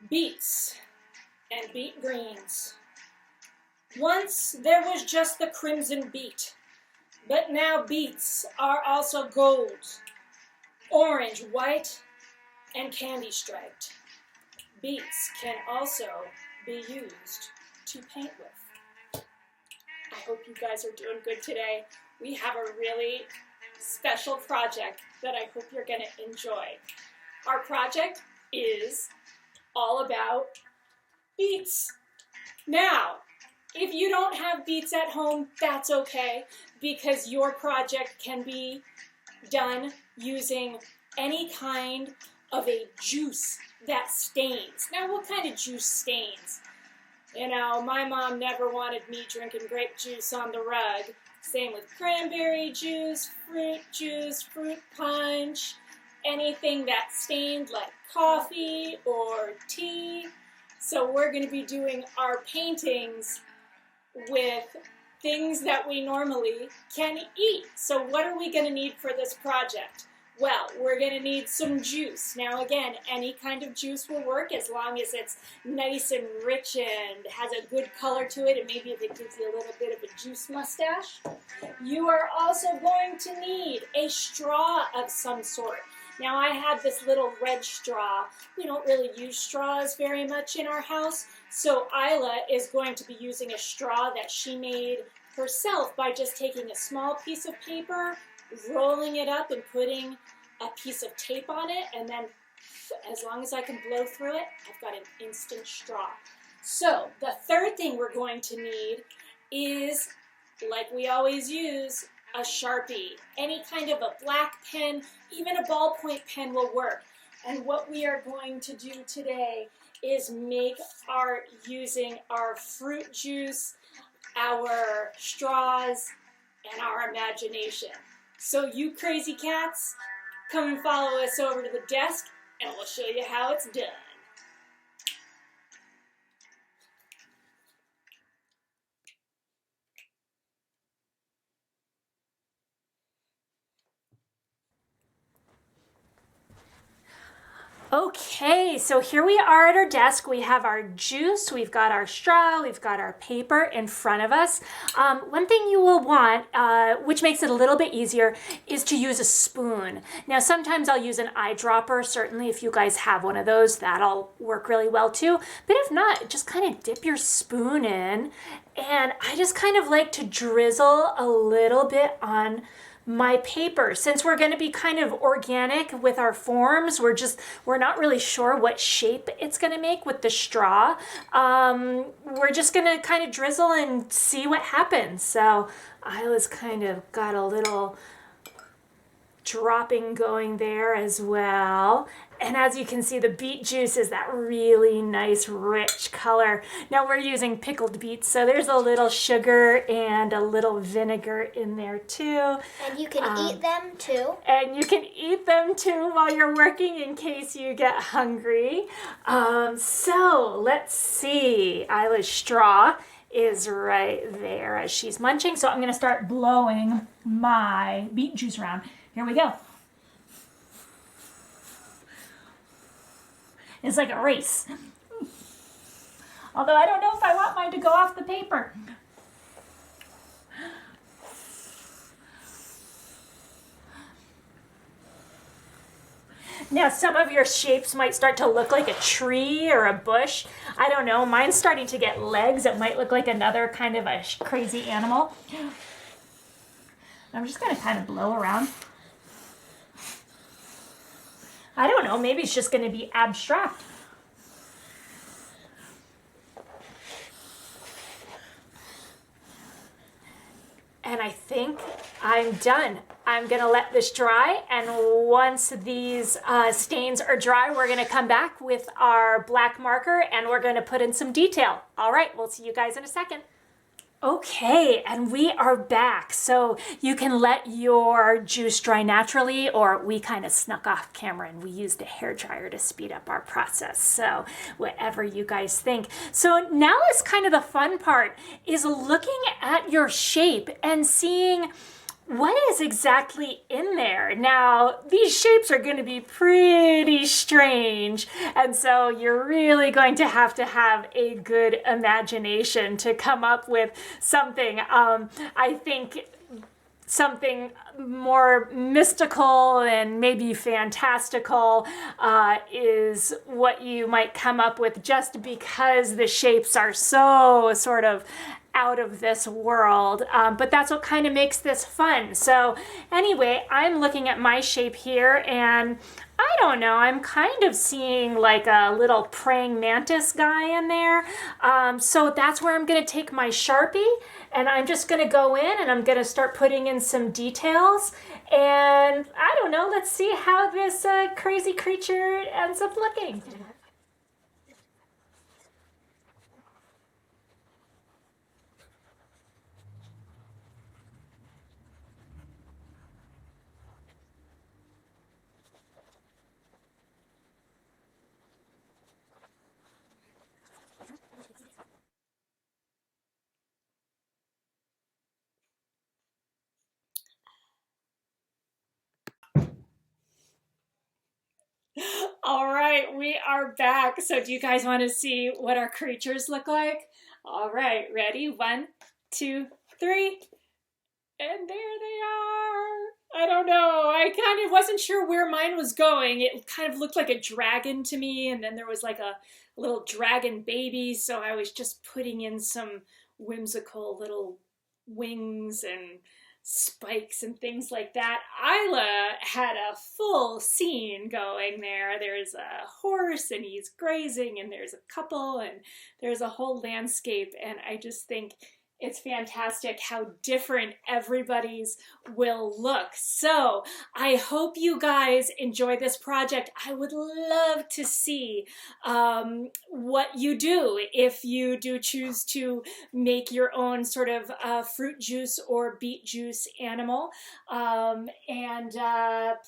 beets and beet greens. Once there was just the crimson beet, but now beets are also gold, orange, white, and candy striped. Beets can also be used to paint with. I hope you guys are doing good today. We have a really special project that I hope you're going to enjoy. Our project is all about beets. Now, if you don't have beets at home, that's okay, because your project can be done using any kind of a juice that stains. Now, what kind of juice stains? You know, my mom never wanted me drinking grape juice on the rug. Same with cranberry juice, fruit punch, anything that stained like coffee or tea. So we're going to be doing our paintings with things that we normally can eat. So what are we going to need for this project? Well, we're going to need some juice. Now again, any kind of juice will work as long as it's nice and rich and has a good color to it, and maybe if it gives you a little bit of a juice mustache. You are also going to need a straw of some sort. Now I have this little red straw. We don't really use straws very much in our house, so Iyla is going to be using a straw that she made herself by just taking a small piece of paper, rolling it up and putting a piece of tape on it, and then as long as I can blow through it, I've got an instant straw. So the third thing we're going to need is, like we always use, a Sharpie. Any kind of a black pen, even a ballpoint pen will work. And what we are going to do today is make art using our fruit juice, our straws, and our imagination. So you crazy cats, come and follow us over to the desk and we'll show you how it's done. Okay, so here we are at our desk. We have our juice, we've got our straw, we've got our paper in front of us. One thing you will want, which makes it a little bit easier, is to use a spoon. Now, sometimes I'll use an eyedropper. Certainly, if you guys have one of those, that'll work really well too. But if not, just kind of dip your spoon in. And I just kind of like to drizzle a little bit on my paper. Since we're going to be kind of organic with our forms, we're not really sure what shape it's going to make with the straw. We're just going to kind of drizzle and see what happens. So Isla's kind of got a little dropping going there as well. And as you can see, the beet juice is that really nice, rich color. Now we're using pickled beets, so there's a little sugar and a little vinegar in there too. And you can eat them too. And you can eat them too while you're working in case you get hungry. So let's see, Isla's straw is right there as she's munching. So I'm gonna start blowing my beet juice around. Here we go. It's like a race. Although I don't know if I want mine to go off the paper. Now some of your shapes might start to look like a tree or a bush. I don't know, mine's starting to get legs. It might look like another kind of a crazy animal. I'm just gonna kind of blow around. I don't know, maybe it's just going to be abstract. And I think I'm done. I'm going to let this dry, and once these stains are dry, we're going to come back with our black marker and we're going to put in some detail. All right, we'll see you guys in a second. Okay, and we are back. So you can let your juice dry naturally, or we kind of snuck off camera and we used a hairdryer to speed up our process. So whatever you guys think. So now is kind of the fun part, is looking at your shape and seeing what is exactly in there? Now, these shapes are going to be pretty strange, and so you're really going to have a good imagination to come up with something. I think something more mystical and maybe fantastical is what you might come up with, just because the shapes are so sort of out of this world. But that's what kind of makes this fun. So anyway, I'm looking at my shape here, and I don't know, I'm kind of seeing like a little praying mantis guy in there. So that's where I'm going to take my Sharpie, and I'm just going to go in and I'm going to start putting in some details. And I don't know, let's see how this crazy creature ends up looking. All right, we are back. So do you guys want to see what our creatures look like? All right, ready? 1, 2, 3. And there they are. I don't know. I kind of wasn't sure where mine was going. It kind of looked like a dragon to me, and then there was like a little dragon baby, so I was just putting in some whimsical little wings and spikes and things like that. Iyla had a full scene going there. There's a horse and he's grazing, and there's a couple, and there's a whole landscape, and I just think it's fantastic how different everybody's will look. So I hope you guys enjoy this project. I would love to see what you do if you do choose to make your own sort of fruit juice or beet juice animal.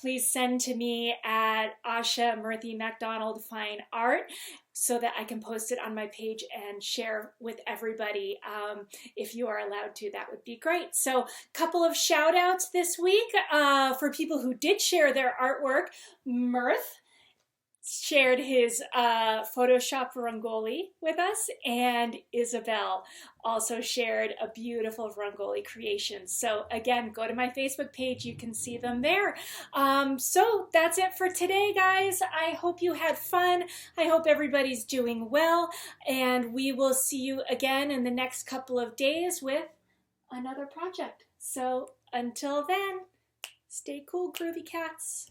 Please send to me at Asha Murthy MacDonald Fine Art, so that I can post it on my page and share with everybody. If you are allowed to, that would be great. So, couple of shout outs this week for people who did share their artwork. Mirth shared his Photoshop Rangoli with us, and Isabel also shared a beautiful Rangoli creation. So again, go to my Facebook page, you can see them there. So that's it for today, guys. I hope you had fun. I hope everybody's doing well, and we will see you again in the next couple of days with another project. So until then, stay cool, groovy cats.